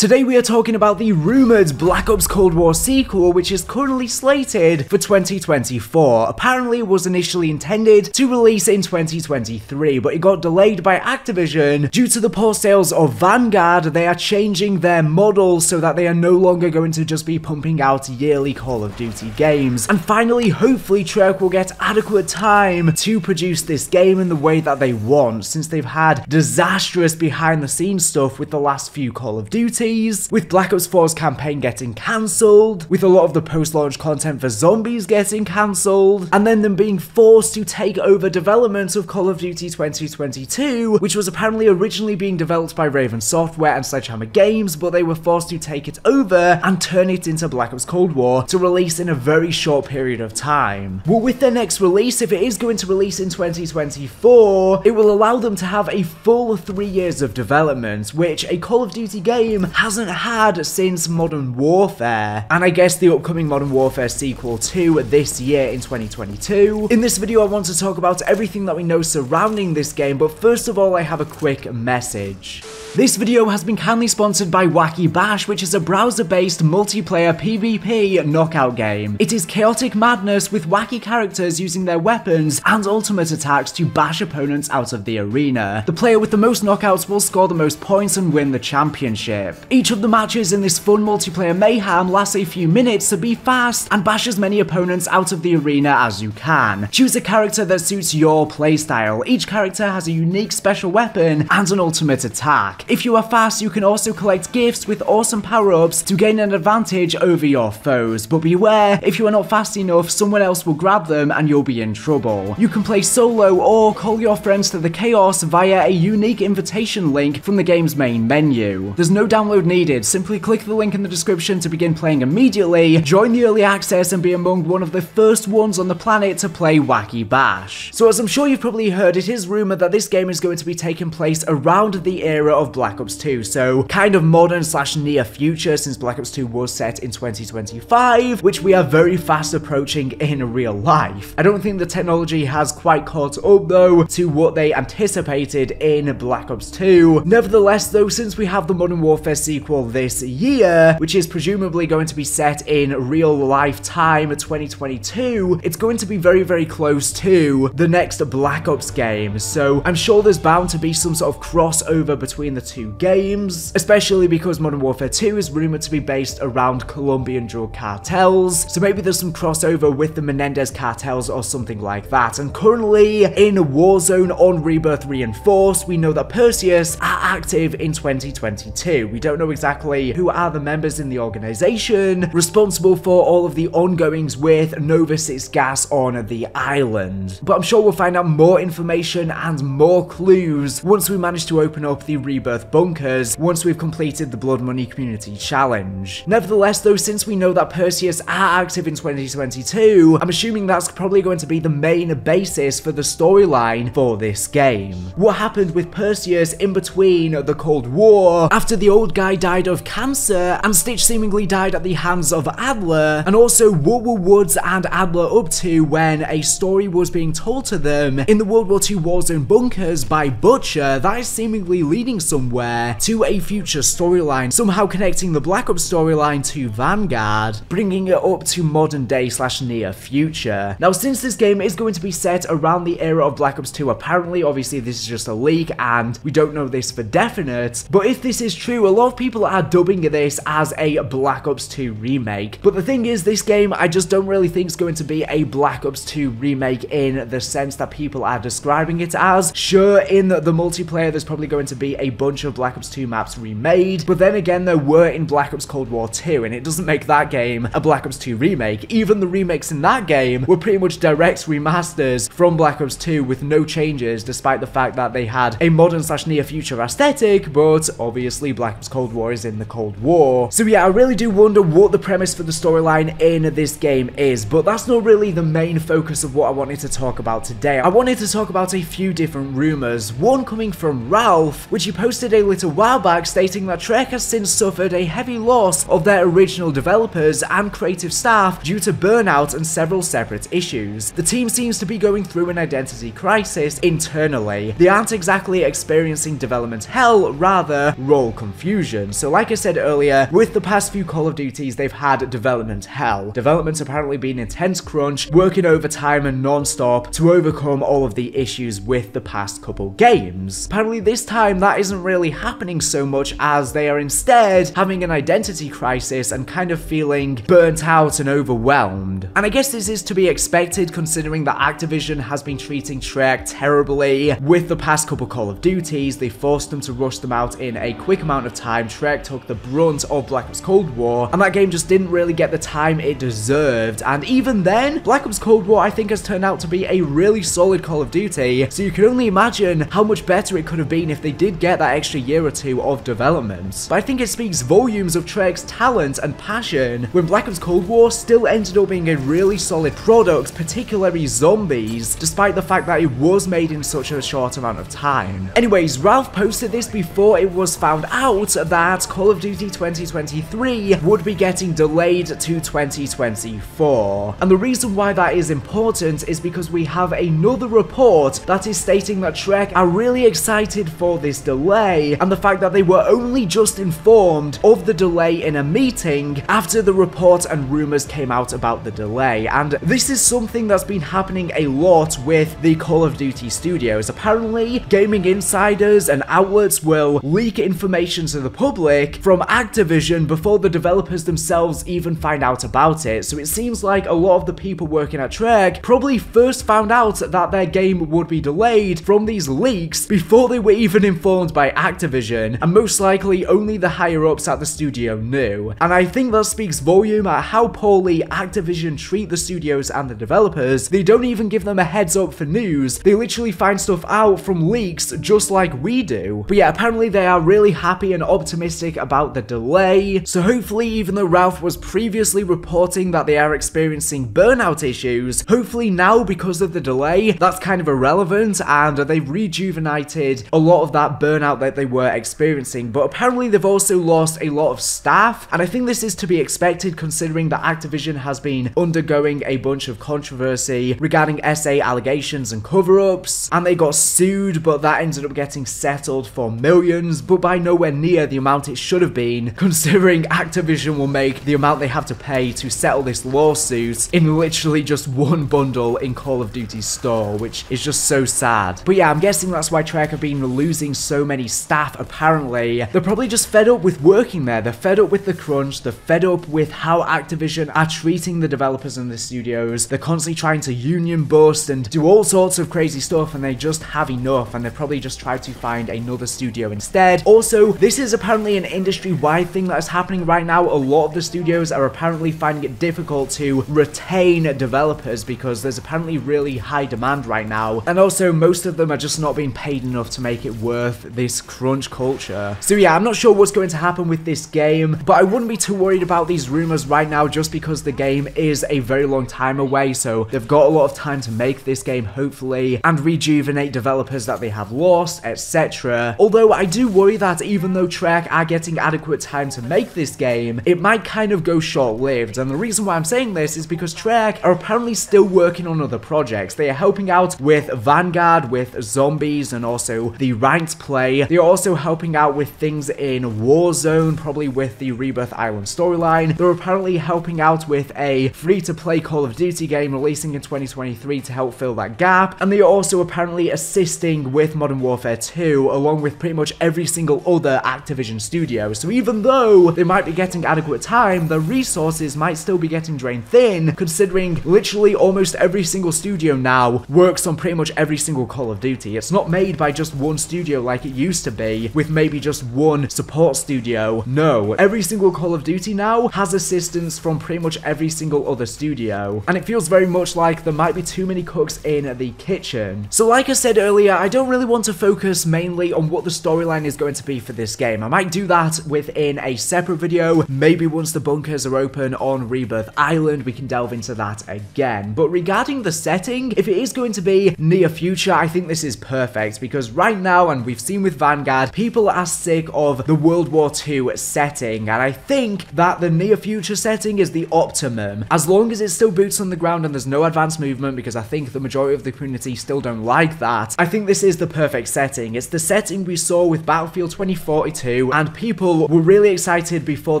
Today we are talking about the rumoured Black Ops Cold War sequel, which is currently slated for 2024. Apparently it was initially intended to release in 2023, but it got delayed by Activision due to the poor sales of Vanguard. They are changing their model so that they are no longer going to just be pumping out yearly Call of Duty games. And finally, hopefully Treyarch will get adequate time to produce this game in the way that they want, since they've had disastrous behind the scenes stuff with the last few Call of Duty, with Black Ops 4's campaign getting cancelled, with a lot of the post-launch content for zombies getting cancelled, and then them being forced to take over development of Call of Duty 2022, which was apparently originally being developed by Raven Software and Sledgehammer Games, but they were forced to take it over and turn it into Black Ops Cold War to release in a very short period of time. Well, with their next release, if it is going to release in 2024, it will allow them to have a full 3 years of development, which a Call of Duty game hasn't had since Modern Warfare, and I guess the upcoming Modern Warfare sequel to this year in 2022. In this video I want to talk about everything that we know surrounding this game, but first of all I have a quick message. This video has been kindly sponsored by Wacky Bash, which is a browser-based multiplayer PvP knockout game. It is chaotic madness with wacky characters using their weapons and ultimate attacks to bash opponents out of the arena. The player with the most knockouts will score the most points and win the championship. Each of the matches in this fun multiplayer mayhem lasts a few minutes, so be fast and bash as many opponents out of the arena as you can. Choose a character that suits your playstyle. Each character has a unique special weapon and an ultimate attack. If you are fast, you can also collect gifts with awesome power-ups to gain an advantage over your foes, but beware, if you are not fast enough, someone else will grab them and you'll be in trouble. You can play solo or call your friends to the chaos via a unique invitation link from the game's main menu. There's no download needed, simply click the link in the description to begin playing immediately, join the early access and be among one of the first ones on the planet to play Wacky Bash. So as I'm sure you've probably heard, it is rumoured that this game is going to be taking place around the era of Black Ops 2, so kind of modern / near future, since Black Ops 2 was set in 2025, which we are very fast approaching in real life. I don't think the technology has quite caught up though to what they anticipated in Black Ops 2. Nevertheless though, since we have the Modern Warfare sequel this year, which is presumably going to be set in real life time 2022, it's going to be very close to the next Black Ops game, so I'm sure there's bound to be some sort of crossover between the two games, especially because Modern Warfare 2 is rumored to be based around Colombian drug cartels, so maybe there's some crossover with the Menendez cartels or something like that. And currently in Warzone on Rebirth Reinforced, we know that Perseus are active in 2022. We don't know exactly who are the members in the organization responsible for all of the ongoings with Nova 6 gas on the island, but I'm sure we'll find out more information and more clues once we manage to open up the Rebirth bunkers, once we've completed the Blood Money Community Challenge. Nevertheless though, since we know that Perseus are active in 2022, I'm assuming that's probably going to be the main basis for the storyline for this game. What happened with Perseus in between the Cold War, after the old guy died of cancer and Stitch seemingly died at the hands of Adler, and also what were Woods and Adler up to when a story was being told to them in the World War II Warzone bunkers by Butcher that is seemingly leading somewhere to a future storyline, somehow connecting the Black Ops storyline to Vanguard, bringing it up to modern day / near future. Now since this game is going to be set around the era of Black Ops 2, apparently, obviously this is just a leak and we don't know this for definite, but if this is true, a lot of people are dubbing this as a Black Ops 2 remake. But the thing is, this game I just don't really think is going to be a Black Ops 2 remake in the sense that people are describing it as. Sure, in the multiplayer there's probably going to be a bunch of Black Ops 2 maps remade, but then again there were in Black Ops Cold War 2, and it doesn't make that game a Black Ops 2 remake. Even the remakes in that game were pretty much direct remasters from Black Ops 2 with no changes, despite the fact that they had a modern / near future aesthetic, but obviously Black Ops Cold War is in the Cold War. So yeah, I really do wonder what the premise for the storyline in this game is, but that's not really the main focus of what I wanted to talk about today. I wanted to talk about a few different rumors, one coming from Ralph, which he posted posted a little while back stating that Treyarch has since suffered a heavy loss of their original developers and creative staff due to burnout and several separate issues. The team seems to be going through an identity crisis internally. They aren't exactly experiencing development hell, rather role confusion. So like I said earlier, with the past few Call of Duties, they've had development hell. Development's apparently been intense crunch, working overtime and non-stop to overcome all of the issues with the past couple games. Apparently this time that isn't really happening so much, as they are instead having an identity crisis and kind of feeling burnt out and overwhelmed. And I guess this is to be expected, considering that Activision has been treating Treyarch terribly with the past couple Call of Duties. They forced them to rush them out in a quick amount of time. Treyarch took the brunt of Black Ops Cold War, and that game just didn't really get the time it deserved. And even then, Black Ops Cold War I think has turned out to be a really solid Call of Duty, so you can only imagine how much better it could have been if they did get that extra year or two of development. But I think it speaks volumes of Treyarch's talent and passion when Black Ops Cold War still ended up being a really solid product, particularly zombies, despite the fact that it was made in such a short amount of time. Anyways, Ralph posted this before it was found out that Call of Duty 2023 would be getting delayed to 2024. And the reason why that is important is because we have another report that is stating that Treyarch are really excited for this delay, and the fact that they were only just informed of the delay in a meeting after the report and rumors came out about the delay. And this is something that's been happening a lot with the Call of Duty studios. Apparently, gaming insiders and outlets will leak information to the public from Activision before the developers themselves even find out about it. So it seems like a lot of the people working at Treyarch probably first found out that their game would be delayed from these leaks before they were even informed by Activision, and most likely only the higher-ups at the studio knew. And I think that speaks volume at how poorly Activision treat the studios and the developers. They don't even give them a heads up for news. They literally find stuff out from leaks just like we do. But yeah, apparently they are really happy and optimistic about the delay. So hopefully, even though Ralph was previously reporting that they are experiencing burnout issues, hopefully now because of the delay, that's kind of irrelevant and they've rejuvenated a lot of that burnout that they were experiencing. But apparently they've also lost a lot of staff, and I think this is to be expected considering that Activision has been undergoing a bunch of controversy regarding SA allegations and cover-ups, and they got sued, but that ended up getting settled for millions, but by nowhere near the amount it should have been, considering Activision will make the amount they have to pay to settle this lawsuit in literally just one bundle in Call of Duty's store, which is just so sad. But yeah, I'm guessing that's why Treyarch have been losing so many staff. Apparently they're probably just fed up with working there. They're fed up with the crunch. They're fed up with how Activision are treating the developers and the studios. They're constantly trying to union bust and do all sorts of crazy stuff, and they just have enough, and they probably just try to find another studio instead. Also, this is apparently an industry-wide thing that is happening right now. A lot of the studios are apparently finding it difficult to retain developers because there's apparently really high demand right now, and also most of them are just not being paid enough to make it worth this crunch culture. So yeah, I'm not sure what's going to happen with this game, but I wouldn't be too worried about these rumors right now just because the game is a very long time away, so they've got a lot of time to make this game hopefully and rejuvenate developers that they have lost, etc. Although I do worry that even though Treyarch are getting adequate time to make this game, it might kind of go short-lived. And the reason why I'm saying this is because Treyarch are apparently still working on other projects. They are helping out with Vanguard, with zombies, and also the ranked play. They are also helping out with things in Warzone, probably with the Rebirth Island storyline. They're apparently helping out with a free-to-play Call of Duty game releasing in 2023 to help fill that gap. And they are also apparently assisting with Modern Warfare 2, along with pretty much every single other Activision studio. So even though they might be getting adequate time, the resources might still be getting drained thin, considering literally almost every single studio now works on pretty much every single Call of Duty. It's not made by just one studio like it used to be, with maybe just one support studio. No, every single Call of Duty now has assistance from pretty much every single other studio, and it feels very much like there might be too many cooks in the kitchen. So like I said earlier, I don't really want to focus mainly on what the storyline is going to be for this game. I might do that within a separate video. Maybe once the bunkers are open on Rebirth Island, we can delve into that again. But regarding the setting, if it is going to be near future, I think this is perfect, because right now, and we've seen with Vanguard, people are sick of the World War II setting, and I think that the near future setting is the optimum. As long as it's still boots on the ground and there's no advanced movement, because I think the majority of the community still don't like that, I think this is the perfect setting. It's the setting we saw with Battlefield 2042, and people were really excited before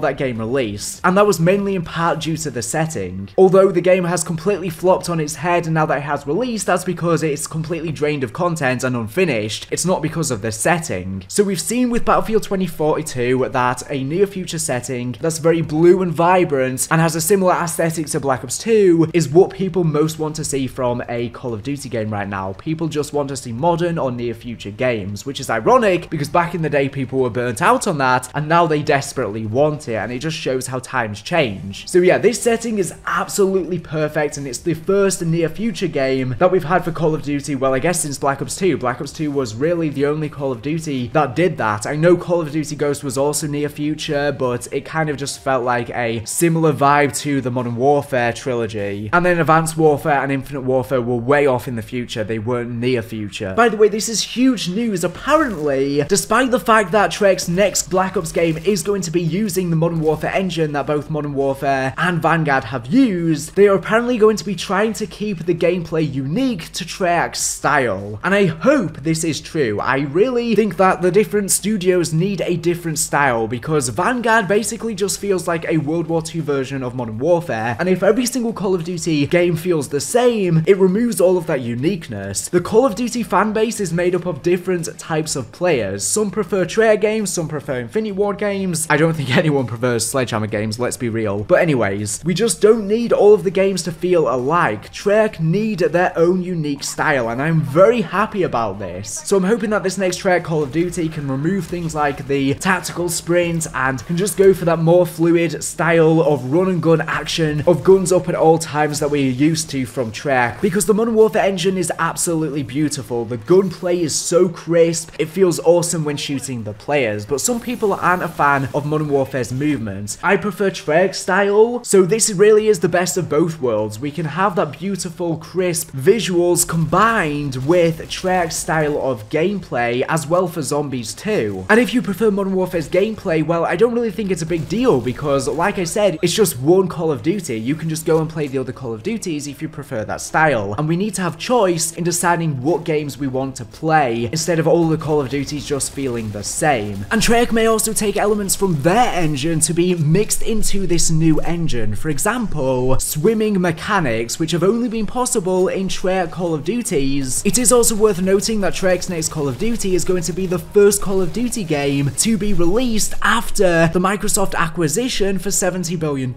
that game released, and that was mainly in part due to the setting. Although the game has completely flopped on its head now that it has released, that's because it's completely drained of content and unfinished. It's not because of the setting. So we've seen with Battlefield 2042 that a near future setting that's very blue and vibrant and has a similar aesthetic to Black Ops 2 is what people most want to see from a Call of Duty game right now. People just want to see modern or near future games, which is ironic because back in the day people were burnt out on that and now they desperately want it, and it just shows how times change. So yeah, this setting is absolutely perfect, and it's the first near future game that we've had for Call of Duty, well, I guess since Black Ops 2. Black Ops 2 was really the only Call of Duty that did that. I know Call of Duty Ghost was also near future, but it kind of just felt like a similar vibe to the Modern Warfare trilogy. And then Advanced Warfare and Infinite Warfare were way off in the future. They weren't near future. By the way, this is huge news. Apparently, despite the fact that Treyarch's next Black Ops game is going to be using the Modern Warfare engine that both Modern Warfare and Vanguard have used, they are apparently going to be trying to keep the gameplay unique to Treyarch's style. And I hope this is true. I really think that the different studios need a different style, because Vanguard basically just feels like a World War II version of Modern Warfare, and if every single Call of Duty game feels the same, it removes all of that uniqueness. The Call of Duty fanbase is made up of different types of players. Some prefer Treyarch games, some prefer Infinity Ward games. I don't think anyone prefers Sledgehammer games, let's be real. But anyways, we just don't need all of the games to feel alike. Treyarch need their own unique style, and I'm very happy about this. So I'm hoping that this next Treyarch Call of Duty can remove things like the tactical sprint and can just go for that more fluid style of run and gun action, of guns up at all times that we're used to from Treyarch, because the Modern Warfare engine is absolutely beautiful. The gunplay is so crisp, it feels awesome when shooting the players, but some people aren't a fan of Modern Warfare's movement. I prefer Treyarch style, so this really is the best of both worlds. We can have that beautiful, crisp visuals combined with Treyarch's style of gameplay as well for zombies too. And if you prefer Modern Warfare's gameplay, well, I don't really think it's a big deal, because like I said, it's just one Call of Duty. You can just go and play the other Call of Duties if you prefer that style, and we need to have choice in deciding what games we want to play instead of all the Call of Duties just feeling the same. And Treyarch may also take elements from their engine to be mixed into this new engine. For example, swimming mechanics, which have only been possible in Treyarch Call of Duties. It is also worth noting that Treyarch's next Call of Duty is going to be the first Call of Duty game to be released after the Microsoft acquisition for $70 billion,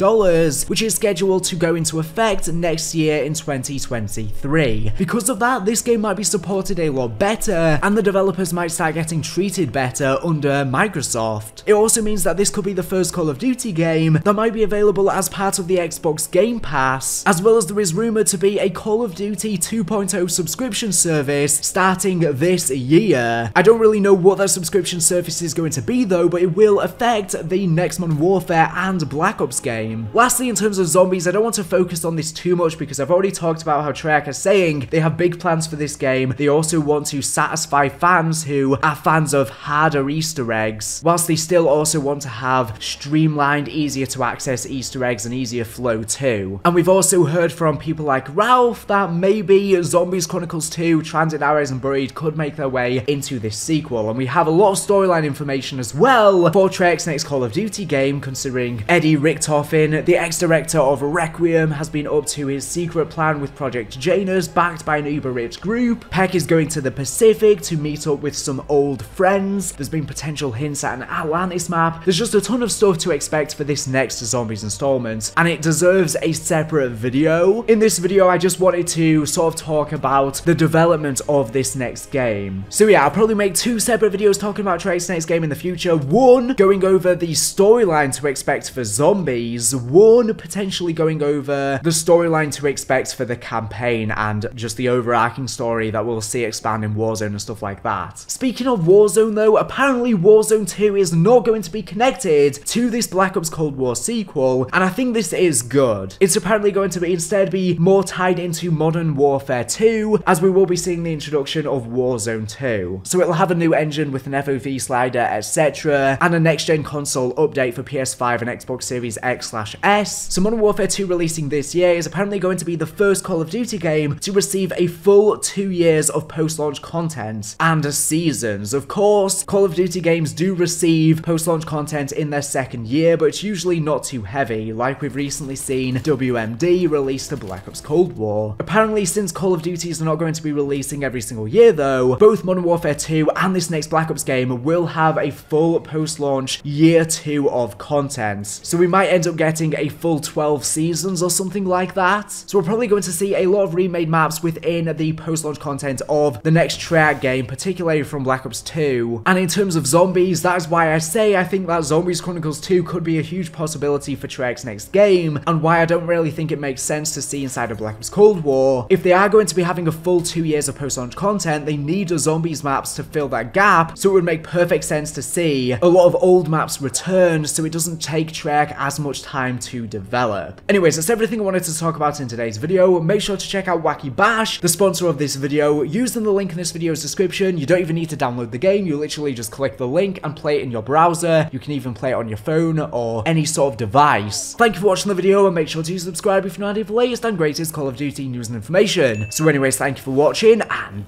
which is scheduled to go into effect next year in 2023. Because of that, this game might be supported a lot better, and the developers might start getting treated better under Microsoft. It also means that this could be the first Call of Duty game that might be available as part of the Xbox Game Pass, as well as there is rumored to be a Call of Duty 2.0 subscription service starting this year. I don't really know what that subscription service is going to be though, but it will affect the next Modern Warfare and Black Ops game. Lastly, in terms of zombies, I don't want to focus on this too much because I've already talked about how Treyarch are saying they have big plans for this game. They also want to satisfy fans who are fans of harder Easter eggs, whilst they still also want to have streamlined, easier to access Easter eggs and easier flow too. And we've also heard from people like Ralph that maybe Zombies Chronicles 2, Transit Arrows and Buried could make their way into this sequel, and we have a lot of storyline information as well for Treyarch's next Call of Duty game, considering Eddie Richtofen, the ex-director of Requiem, has been up to his secret plan with Project Janus, backed by an uber-rich group. Peck is going to the Pacific to meet up with some old friends. There's been potential hints at an Atlantis map. There's just a ton of stuff to expect for this next Zombies installment, and it deserves a separate video. In this video, I just wanted to sort of talk about the development of this next game. So yeah, I'll probably make two separate videos talking about Treyarch's next game in the future. One, going over the storyline to expect for zombies. One, potentially going over the storyline to expect for the campaign and just the overarching story that we'll see expand in Warzone and stuff like that. Speaking of Warzone though, apparently Warzone 2 is not going to be connected to this Black Ops Cold War sequel, and I think this is good. It's apparently going to be instead be more tied into Modern Warfare 2, as we will be seeing the introduction of Warzone 2. So it'll have a new engine with an FOV slider, etc., and a next-gen console update for PS5 and Xbox Series X/S. So Modern Warfare 2 releasing this year is apparently going to be the first Call of Duty game to receive a full 2 years of post-launch content and seasons. Of course, Call of Duty games do receive post-launch content in their second year, but it's usually not too heavy, like we've recently seen WMD release to Black Ops Cold War. Apparently, since Call of Duties are not going to be releasing every single year though, both Modern Warfare 2 and this next Black Ops game will have a full post-launch year 2 of content. So we might end up getting a full 12 seasons or something like that. So we're probably going to see a lot of remade maps within the post-launch content of the next Treyarch game, particularly from Black Ops 2. And in terms of zombies, that is why I say I think that Zombies Chronicles 2 could be a huge possibility for Treyarch's next game, and why I don't really think it makes sense to see inside of Black Ops Cold War. If they are going to be having a full 2 years of post-launch content, they need the zombies maps to fill that gap, so it would make perfect sense to see a lot of old maps return, so it doesn't take Treyarch as much time to develop. Anyways, that's everything I wanted to talk about in today's video. Make sure to check out Wacky Bash, the sponsor of this video, using the link in this video's description. You don't even need to download the game, you literally just click the link and play it in your browser. You can even play it on your phone or any sort of device. Thank you for watching the video, and make sure to subscribe if you're not here for the latest and greatest Call of Duty news and information. So anyways, thank you for watching, and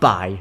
bye.